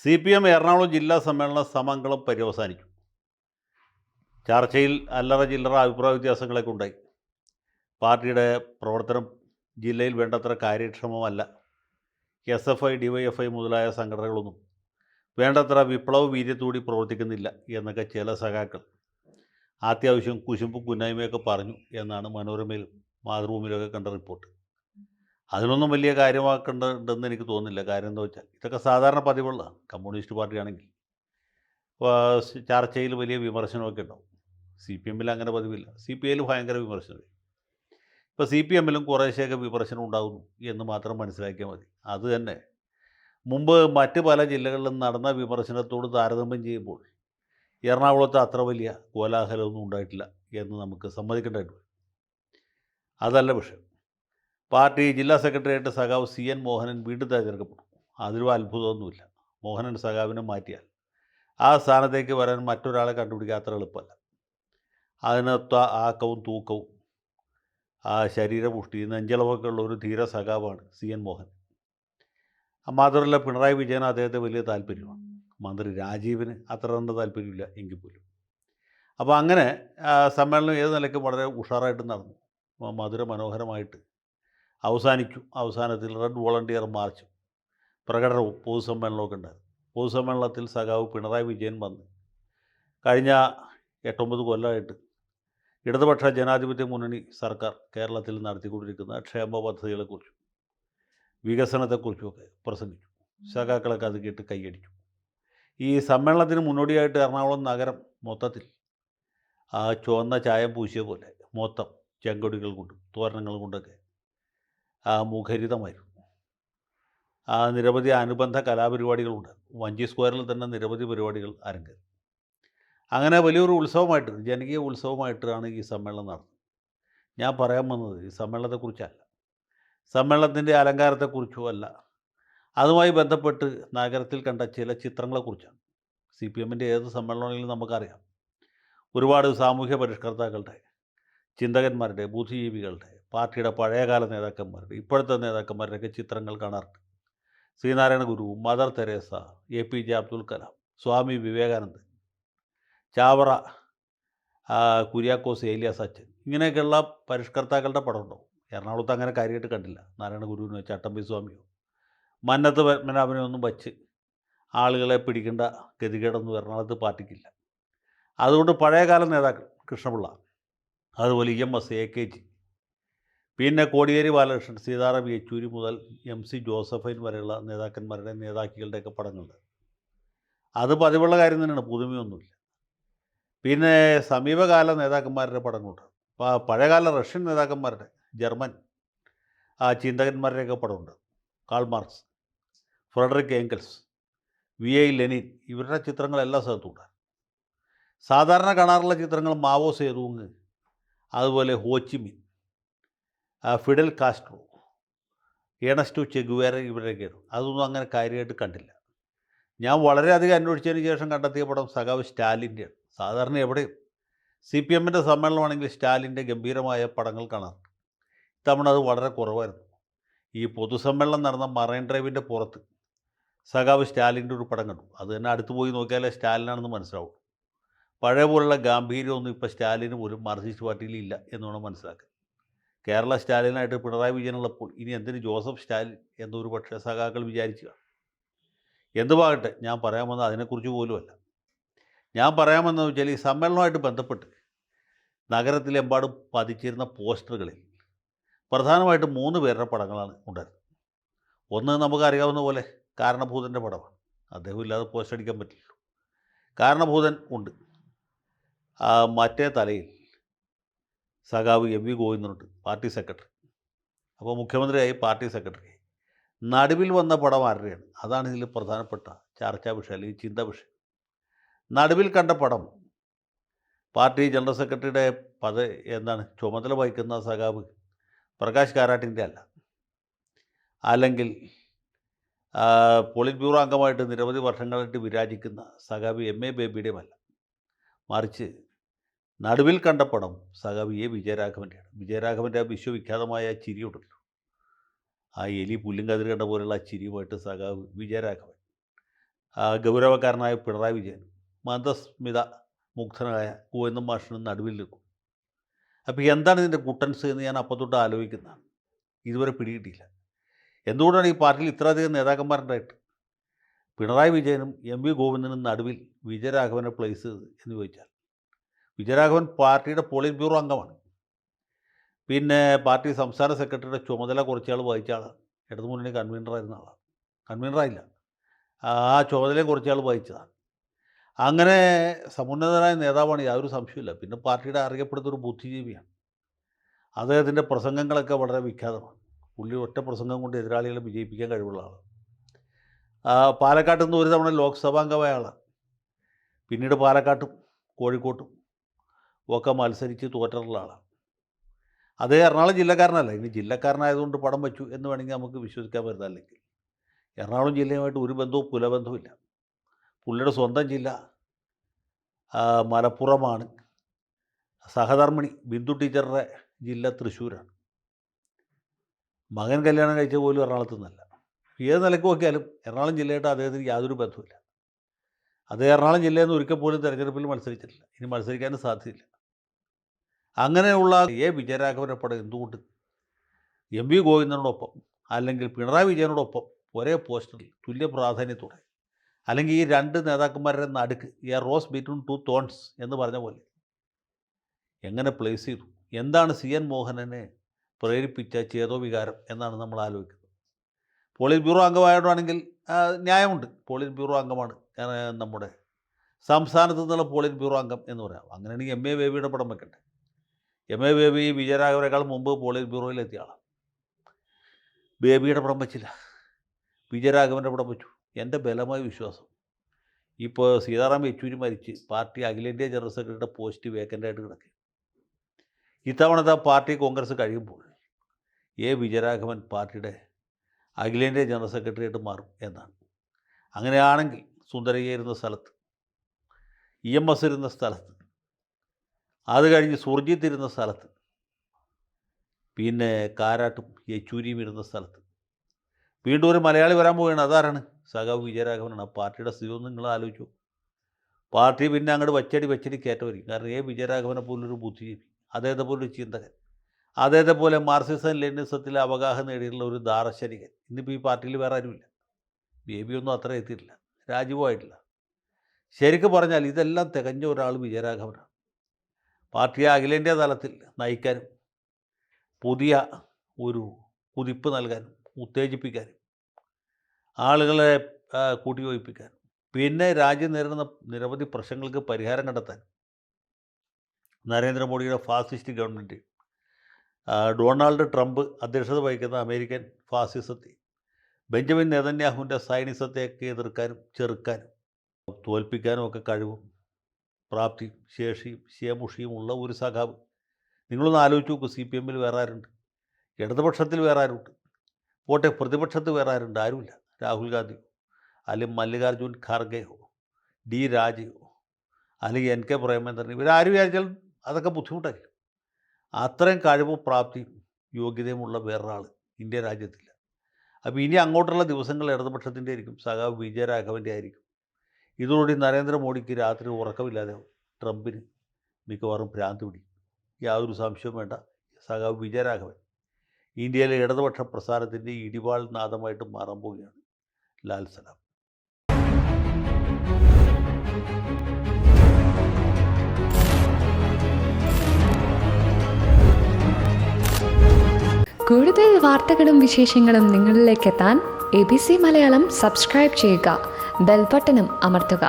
CPM Ernakulam ജില്ലാ സമ്മേളനം സമങ്കളം പര്യവസാനിച്ചു. ചർച്ചയിൽ അല്ലറ ചില്ലറ അഭിപ്രായ വ്യത്യാസങ്ങളൊക്കെ ഉണ്ടായി. പാർട്ടിയുടെ പ്രവർത്തനം ജില്ലയിൽ വേണ്ടത്ര കാര്യക്ഷമമല്ല. SFI, DYFI മുതലായ സംഘടനകളൊന്നും വേണ്ടത്ര വിപ്ലവ വീര്യത്തോടെ പ്രവർത്തിക്കുന്നില്ല എന്നൊക്കെ ചില സഖാക്കൾ അത്യാവശ്യം കുശുമ്പും കുന്നായ്മയൊക്കെ പറഞ്ഞു എന്നാണ് മനോരമയിലും മാതൃഭൂമിയിലൊക്കെ കണ്ട റിപ്പോർട്ട്. അതിനൊന്നും വലിയ കാര്യമാക്കേണ്ടതെന്ന് എനിക്ക് തോന്നുന്നില്ല. കാര്യം എന്താ വെച്ചാൽ ഇതൊക്കെ സാധാരണ പതിവുള്ളതാണ്. കമ്മ്യൂണിസ്റ്റ് പാർട്ടിയാണെങ്കിൽ ചർച്ചയിൽ വലിയ വിമർശനമൊക്കെ ഉണ്ടാവും. CPM അങ്ങനെ പതിവില്ല. CPI ഭയങ്കര വിമർശനം. ഇപ്പോൾ CPM കുറേശ്ശെയൊക്കെ വിമർശനം ഉണ്ടാകുന്നു എന്ന് മാത്രം മനസ്സിലാക്കിയാൽ മതി. അത് തന്നെ മുമ്പ് മറ്റ് പല ജില്ലകളിലും നടന്ന വിമർശനത്തോട് താരതമ്യം ചെയ്യുമ്പോൾ എറണാകുളത്ത് അത്ര വലിയ കോലാഹലമൊന്നും ഉണ്ടായിട്ടില്ല എന്ന് നമുക്ക് സമ്മതിക്കേണ്ടതായിട്ട് വരും. അതല്ല വിഷയം. പാർട്ടി ജില്ലാ സെക്രട്ടറിയായിട്ട് സഖാവ് CN മോഹനൻ വീണ്ടും തിരഞ്ഞെടുക്കപ്പെട്ടു. അതിലും അത്ഭുതമൊന്നുമില്ല. മോഹനൻ സഖാവിനെ മാറ്റിയാൽ ആ സ്ഥാനത്തേക്ക് വരാൻ മറ്റൊരാളെ കണ്ടുപിടിക്കുക അത്ര എളുപ്പമല്ല. അതിനൊത്ത ആക്കവും തൂക്കവും ശരീരപുഷ്ടി നെഞ്ചളവൊക്കെ ഉള്ള ഒരു ധീര സഖാവാണ് CN മോഹൻ. മാത്രമല്ല പിണറായി വിജയൻ അദ്ദേഹത്തെ വലിയ താല്പര്യമാണ്. മന്ത്രി രാജീവിന് അത്ര കണ്ട് താല്പര്യമില്ല എങ്കിൽ പോലും. അപ്പോൾ അങ്ങനെ സമ്മേളനം ഏത് നിലയ്ക്ക് വളരെ ഉഷാറായിട്ട് നടന്നു, മധുര മനോഹരമായിട്ട് അവസാനിച്ചു. അവസാനത്തിൽ റെഡ് വോളണ്ടിയർ മാർച്ചും പ്രകടനവും പൊതുസമ്മേളനമൊക്കെ ഉണ്ടായിരുന്നു. പൊതുസമ്മേളനത്തിൽ സഖാവ് പിണറായി വിജയൻ വന്ന് കഴിഞ്ഞ 8-9 കൊല്ലമായിട്ട് ഇടതുപക്ഷ ജനാധിപത്യ മുന്നണി സർക്കാർ കേരളത്തിൽ നടത്തിക്കൊണ്ടിരിക്കുന്ന ക്ഷേമ പദ്ധതികളെക്കുറിച്ചും വികസനത്തെക്കുറിച്ചുമൊക്കെ പ്രസംഗിച്ചു. സഖാക്കളൊക്കെ അത് കേട്ട് കൈയടിച്ചു. ഈ സമ്മേളനത്തിന് മുന്നോടിയായിട്ട് എറണാകുളം നഗരം മൊത്തത്തിൽ ചുവന്ന ചായം പൂശിയ പോലെ മൊത്തം ചെങ്കൊടികൾ കൊണ്ടും തോരണങ്ങൾ കൊണ്ടൊക്കെ മുഖരിതമായിരുന്നു. നിരവധി അനുബന്ധ കലാപരിപാടികളുണ്ട്. വഞ്ചി സ്ക്വയറിൽ തന്നെ നിരവധി പരിപാടികൾ അരങ്ങേറി. അങ്ങനെ വലിയൊരു ഉത്സവമായിട്ട്, ജനകീയ ഉത്സവമായിട്ടാണ് ഈ സമ്മേളനം നടന്നത്. ഞാൻ പറയാൻ വന്നത് ഈ സമ്മേളനത്തെക്കുറിച്ചല്ല, സമ്മേളനത്തിൻ്റെ അലങ്കാരത്തെക്കുറിച്ചോ അല്ല, അതുമായി ബന്ധപ്പെട്ട് നഗരത്തിൽ കണ്ട ചില ചിത്രങ്ങളെക്കുറിച്ചാണ്. CPM ഏത് സമ്മേളനമാണെങ്കിലും നമുക്കറിയാം, ഒരുപാട് സാമൂഹ്യ പരിഷ്കർത്താക്കളുടെ, ചിന്തകന്മാരുടെ, ബുദ്ധിജീവികളുടെ, പാർട്ടിയുടെ പഴയകാല നേതാക്കന്മാരുടെ, ഇപ്പോഴത്തെ നേതാക്കന്മാരുടെയൊക്കെ ചിത്രങ്ങൾ കാണാറുണ്ട്. Sree Narayana Guru, Mother Teresa, APJ Abdul Kalam, Swami Vivekanandan, Chavara Kuriakose Elias അച്ഛൻ, ഇങ്ങനെയൊക്കെയുള്ള പരിഷ്കർത്താക്കളുടെ പടം ഉണ്ടാവും. എറണാകുളത്ത് അങ്ങനെ കാര്യമായിട്ട് കണ്ടില്ല. നാരായണ ഗുരുവിനോ ചട്ടമ്പി സ്വാമിയോ മന്നത്ത് പത്മനാഭനെ ഒന്നും വച്ച് ആളുകളെ പിടിക്കേണ്ട ഗതികേടൊന്നും എറണാകുളത്ത് പാർട്ടിക്കില്ല. അതുകൊണ്ട് പഴയകാല നേതാക്കൾ കൃഷ്ണപിള്ള, അതുപോലെ EMS, AKG, പിന്നെ കോടിയേരി ബാലകൃഷ്ണൻ, സീതാറാം യെച്ചൂരി മുതൽ MC ജോസഫൈൻ വരെയുള്ള നേതാക്കന്മാരുടെ, നേതാക്കളുടെയൊക്കെ പടങ്ങളുണ്ട്. അത് പതിവുള്ള കാര്യം തന്നെയാണ്, പുതുമയൊന്നുമില്ല. പിന്നെ സമീപകാല നേതാക്കന്മാരുടെ പടങ്ങളുണ്ട്. പഴയകാല റഷ്യൻ നേതാക്കന്മാരുടെ, ജർമ്മൻ ചിന്തകന്മാരുടെയൊക്കെ പടമുണ്ട്. Karl Marx, Friedrich Engels, VI Lenin, ഇവരുടെ ചിത്രങ്ങൾ എല്ലാ സ്ഥലത്തുമുണ്ട്. സാധാരണ കാണാറുള്ള ചിത്രങ്ങൾ മാവോ സേതൂങ്, അതുപോലെ Ho Chi Minh, Fidel Castro, Ernesto Che Guevara, ഇവരൊക്കെയാണ്. അതൊന്നും അങ്ങനെ കാര്യമായിട്ട് കണ്ടില്ല. ഞാൻ വളരെയധികം അന്വേഷിച്ചതിന് ശേഷം കണ്ടെത്തിയ പടം സഖാവ് സ്റ്റാലിൻ്റെയാണ്. സാധാരണ എവിടെയും CPM സമ്മേളനമാണെങ്കിൽ സ്റ്റാലിൻ്റെ ഗംഭീരമായ പടങ്ങൾ കാണാറുണ്ട്. ഇത്തവണ അത് വളരെ കുറവായിരുന്നു. ഈ പൊതുസമ്മേളനം നടന്ന മറൈൻ ഡ്രൈവിൻ്റെ പുറത്ത് സഖാവ് സ്റ്റാലിൻ്റെ ഒരു പടം കണ്ടു. അത് തന്നെ അടുത്ത് പോയി നോക്കിയാലേ സ്റ്റാലിനാണെന്ന് മനസ്സിലാവും. പഴയ പോലുള്ള ഗാംഭീര്യമൊന്നും ഇപ്പോൾ സ്റ്റാലിന് പോലും മാർക്സിസ്റ്റ് പാർട്ടിയിൽ ഇല്ല എന്ന് വേണം മനസ്സിലാക്കാൻ. കേരള സ്റ്റാലിനായിട്ട് പിണറായി വിജയനുള്ളപ്പോൾ ഇനി എന്തിന് ജോസഫ് സ്റ്റാലിൻ എന്നൊരു പക്ഷേ സഖാക്കൾ വിചാരിച്ചു. എന്തുവാകട്ടെ, ഞാൻ പറയാമെന്നത് അതിനെക്കുറിച്ച് പോലുമല്ല. ഞാൻ പറയാമെന്ന് വെച്ചാൽ ഈ സമ്മേളനവുമായിട്ട് ബന്ധപ്പെട്ട് നഗരത്തിലെമ്പാടും പതിച്ചിരുന്ന പോസ്റ്ററുകളിൽ പ്രധാനമായിട്ടും 3 പേരുടെ പടങ്ങളാണ് ഉണ്ടായിരുന്നത്. ഒന്ന് നമുക്കറിയാവുന്ന പോലെ കാരണഭൂതൻ്റെ പടമാണ്. അദ്ദേഹം ഇല്ലാതെ പോസ്റ്റ് അടിക്കാൻ പറ്റില്ലല്ലോ. കാരണഭൂതൻ ഉണ്ട്. മറ്റേ തലയിൽ സഖാവ് MV ഗോവിന്ദനുണ്ട്, പാർട്ടി സെക്രട്ടറി. അപ്പോൾ മുഖ്യമന്ത്രിയായി, പാർട്ടി സെക്രട്ടറി. നടുവിൽ വന്ന പടം ആരുടെയാണ്? അതാണ് ഇതിൽ പ്രധാനപ്പെട്ട ചർച്ചാ വിഷയം, അല്ലെങ്കിൽ ചിന്താ വിഷയം. നടുവിൽ കണ്ട പടം പാർട്ടി ജനറൽ സെക്രട്ടറിയുടെ ചുമതല വഹിക്കുന്ന സഖാവ് പ്രകാശ് കാരാട്ടിൻ്റെ അല്ല, അല്ലെങ്കിൽ പോളിറ്റ് ബ്യൂറോ അംഗമായിട്ട് നിരവധി വർഷങ്ങളായിട്ട് വിരാജിക്കുന്ന സഖാവ് MA ബേബിയുടെയുമല്ല. മറിച്ച് നടുവിൽ കണ്ട പടം സഖാവ് A വിജയരാഘവൻ്റെയാണ്. വിജയരാഘവൻ്റെ വിശ്വവിഖ്യാതമായ ചിരിയുണ്ടല്ലോ, എലി പുല്ലും കതിര് കണ്ട പോലെയുള്ള ചിരിയുമായിട്ട് സഖാവ് വിജയരാഘവൻ ഗൗരവക്കാരനായ പിണറായി വിജയൻ മന്ദസ്മിത മുഗ്ധനായ ഗോവിന്ദൻ മാഷിന് നടുവിൽ നിൽക്കും. അപ്പോൾ എന്താണ് ഇതിൻ്റെ കുട്ടൻസ് എന്ന് ഞാൻ അപ്പം തൊട്ട് ആലോചിക്കുന്നതാണ്. ഇതുവരെ പിടികിട്ടിയില്ല. എന്തുകൊണ്ടാണ് ഈ പാർട്ടിയിൽ ഇത്രയധികം നേതാക്കന്മാരുണ്ടായിട്ട് പിണറായി വിജയനും എം വി ഗോവിന്ദനും നടുവിൽ വിജയരാഘവനെ പ്ലേസ് ചെയ്തത് എന്ന് ചോദിച്ചാൽ, വിജയരാഘവൻ പാർട്ടിയുടെ പോളിറ്റ് ബ്യൂറോ അംഗമാണ്. പിന്നെ പാർട്ടി സംസ്ഥാന സെക്രട്ടറിയുടെ ചുമതല കുറച്ചാൾ വഹിച്ച ആളാണ്. ഇടതുമുന്നണി കൺവീനറായിരുന്ന ആളാണ്. കൺവീനറായില്ല, ആ ചുമതലയും കുറച്ചാൾ വഹിച്ചതാണ്. അങ്ങനെ സമുന്നതനായ നേതാവാണ്, യാതൊരു സംശയമില്ല. പിന്നെ പാർട്ടിയുടെ അറിയപ്പെടുന്നൊരു ബുദ്ധിജീവിയാണ്. അദ്ദേഹത്തിൻ്റെ പ്രസംഗങ്ങളൊക്കെ വളരെ വിഖ്യാതമാണ്. പുള്ളി ഒറ്റ പ്രസംഗം കൊണ്ട് എതിരാളികളെ വിജയിപ്പിക്കാൻ കഴിവുള്ള ആളാണ്. പാലക്കാട്ട് നിന്ന് ഒരു തവണ ലോക്സഭാംഗമായ ആളാണ്. പിന്നീട് പാലക്കാട്ടും കോഴിക്കോട്ടും ഒക്കെ മത്സരിച്ച് തോറ്റിട്ടുള്ള ആളാണ്. അതേ എറണാകുളം ജില്ലക്കാരനല്ല. ഇനി ജില്ലക്കാരനായതുകൊണ്ട് പടം വെച്ചു എന്ന് വേണമെങ്കിൽ നമുക്ക് വിശ്വസിക്കാൻ പറ്റുന്നതല്ലെങ്കിൽ എറണാകുളം ജില്ലയുമായിട്ട് ഒരു ബന്ധവും കുലബന്ധവുമില്ല. പുള്ളിയുടെ സ്വന്തം ജില്ല മലപ്പുറമാണ്. സഹധർമ്മിണി ബിന്ദു ടീച്ചറുടെ ജില്ല തൃശ്ശൂരാണ്. മകൻ കല്യാണം കഴിച്ച പോലും എറണാകുളത്ത് നിന്നല്ല. ഏത് നിലയ്ക്ക് നോക്കിയാലും എറണാകുളം ജില്ലയായിട്ട് അദ്ദേഹത്തിന് യാതൊരു ബന്ധവുമില്ല. അദ്ദേഹം എറണാകുളം ജില്ലയിൽ നിന്ന് ഒരിക്കൽ പോലും തെരഞ്ഞെടുപ്പിൽ മത്സരിച്ചിട്ടില്ല. ഇനി മത്സരിക്കാനും സാധ്യതയില്ല. അങ്ങനെയുള്ള വിജയരാഘവനപ്പടം എന്തുകൊണ്ട് എം വി ഗോവിന്ദനോടൊപ്പം അല്ലെങ്കിൽ പിണറായി വിജയനോടൊപ്പം ഒരേ പോസ്റ്ററിൽ തുല്യ പ്രാധാന്യത്തോടെ, അല്ലെങ്കിൽ ഈ രണ്ട് നേതാക്കന്മാരുടെ നടുക്ക് റോസ് ബിറ്റ്വീൻ ടു തോൺസ് എന്ന് പറഞ്ഞ പോലെ എങ്ങനെ പ്ലേസ് ചെയ്തു? എന്താണ് CN മോഹനനെ പ്രേരിപ്പിച്ച ചേതോവികാരം എന്നാണ് നമ്മൾ ആലോചിക്കുന്നത്. പോളിറ്റ് ബ്യൂറോ അംഗമായിട്ടാണെങ്കിൽ ന്യായമുണ്ട്. പോളിറ്റ് ബ്യൂറോ അംഗമാണ് നമ്മുടെ സംസ്ഥാനത്തു നിന്നുള്ള പോളിറ്റ് ബ്യൂറോ അംഗം എന്ന് പറയാം. അങ്ങനെയാണെങ്കിൽ MA ബേബിയുടെ പടം വെക്കട്ടെ. MA ബേബി വിജയരാഘവനേക്കാൾ മുമ്പ് പോളിറ്റ് ബ്യൂറോയിൽ എത്തിയ ആളാണ്. ബേബിയുടെ പടം വെച്ചില്ല, വിജയരാഘവൻ്റെ പടം വെച്ചു. എൻ്റെ ബലമായ വിശ്വാസം ഇപ്പോൾ സീതാറാം യെച്ചൂരി മരിച്ച് പാർട്ടി അഖിലേന്ത്യാ ജനറൽ സെക്രട്ടറിയുടെ പോസ്റ്റ് വേക്കൻ്റായിട്ട് കിടക്കുക. ഇത്തവണത്തെ പാർട്ടി കോൺഗ്രസ് കഴിയുമ്പോൾ വിജയരാഘവൻ പാർട്ടിയുടെ അഖിലേന്ത്യാ ജനറൽ സെക്രട്ടറിയായിട്ട് മാറും എന്നാണ്. അങ്ങനെയാണെങ്കിൽ സുന്ദരയ്യ ഇരുന്ന സ്ഥലത്ത്, EMS ഇരുന്ന സ്ഥലത്ത്, അത് കഴിഞ്ഞ് സുർജിത്ത് ഇരുന്ന സ്ഥലത്ത്, പിന്നെ കാരാട്ടും യെച്ചൂരിയും ഇരുന്ന സ്ഥലത്ത് വീണ്ടും ഒരു മലയാളി വരാൻ പോവുകയാണ്. അതാരാണ്? സഖാവ് വിജയരാഘവനാണ്. ആ പാർട്ടിയുടെ സ്ഥിതി ഒന്ന് നിങ്ങൾ ആലോചിച്ചു. പാർട്ടി പിന്നെ അങ്ങോട്ട് വച്ചടി കയറ്റമായിരിക്കും. കാരണം വിജയരാഘവനെ പോലൊരു ബുദ്ധിജീവി, അദ്ദേഹത്തെ പോലൊരു ചിന്തകൻ, അദ്ദേഹത്തെ പോലെ മാർക്സിസം ലെനിനിസത്തിൽ അവഗാഹം നേടിയിട്ടുള്ള ഒരു ദാർശനികൻ ഇന്നിപ്പോൾ ഈ പാർട്ടിയിൽ വേറെ ആരുമില്ല. ബേബിയൊന്നും അത്ര എത്തിയിട്ടില്ല, രാജീവുമായിട്ടില്ല. ശരിക്കും പറഞ്ഞാൽ ഇതെല്ലാം തികഞ്ഞ ഒരാൾ വിജയരാഘവനാണ്. പാർട്ടിയെ അഖിലേന്ത്യാ തലത്തിൽ നയിക്കാനും പുതിയ ഒരു കുതിപ്പ് നൽകാനും ഉത്തേജിപ്പിക്കാനും ആളുകളെ കൂട്ടിയോജിപ്പിക്കാനും പിന്നെ രാജ്യം നേരിടുന്ന നിരവധി പ്രശ്നങ്ങൾക്ക് പരിഹാരം കണ്ടെത്താൻ നരേന്ദ്രമോദിയുടെ ഫാസിസ്റ്റ് ഗവൺമെൻറ്, ഡൊണാൾഡ് ട്രംപ് അധ്യക്ഷത വഹിക്കുന്ന അമേരിക്കൻ ഫാസിസത്തെ, ബെഞ്ചമിൻ നെതന്യാഹുവിൻ്റെ സൈനിസത്തെയൊക്കെ എതിർക്കാനും ചെറുക്കാനും തോൽപ്പിക്കാനും ഒക്കെ കഴിവും പ്രാപ്തിയും ശേഷിയും ശേമുഷിയും ഉള്ള ഒരു സഖാവ്. നിങ്ങളൊന്ന് ആലോചിച്ച് നോക്കൂ. CPM വേറെ ആരുണ്ട്? ഇടതുപക്ഷത്തിൽ വേറെ ആരുണ്ട്? പോട്ടെ, പ്രതിപക്ഷത്ത് വേറെ ആരുണ്ട്? ആരുമില്ല. രാഹുൽ ഗാന്ധിയോ അല്ലെങ്കിൽ മല്ലികാർജുൻ ഖാർഗെയോ D രാജയോ അല്ലെങ്കിൽ NK പ്രേമചന്ദ്രൻ, ഇവരാരും വിചാരിച്ചാലും അതൊക്കെ ബുദ്ധിമുട്ടായിരിക്കും. അത്രയും കഴിവും പ്രാപ്തിയും യോഗ്യതയുമുള്ള വേറൊരാൾ ഇന്ത്യ രാജ്യത്തില്ല. അപ്പോൾ ഇനി അങ്ങോട്ടുള്ള ദിവസങ്ങൾ ഇടതുപക്ഷത്തിൻ്റെ ആയിരിക്കും, സഖാവ് വിജയരാഘവൻ്റെ ആയിരിക്കും. ഇതോടുകൂടി നരേന്ദ്രമോദിക്ക് രാത്രി ഉറക്കമില്ലാതെ, ട്രംപിന് മിക്കവാറും ഭ്രാന്ത് പിടിക്കും. യാതൊരു സംശയവും വേണ്ട. സഖാവ് വിജയരാഘവൻ ഇന്ത്യയിലെ ഇടതുപക്ഷ പ്രസ്ഥാനത്തിൻ്റെ ഇടിവാൾ നാദമായിട്ട് മാറാൻ പോവുകയാണ്. ലാൽ സലാം. കൂടുതൽ വാർത്തകളും വിശേഷങ്ങളും നിങ്ങളിലേക്ക് എത്താൻ ABC മലയാളം സബ്സ്ക്രൈബ് ചെയ്യുക, ബെൽ ബട്ടണും അമർത്തുക.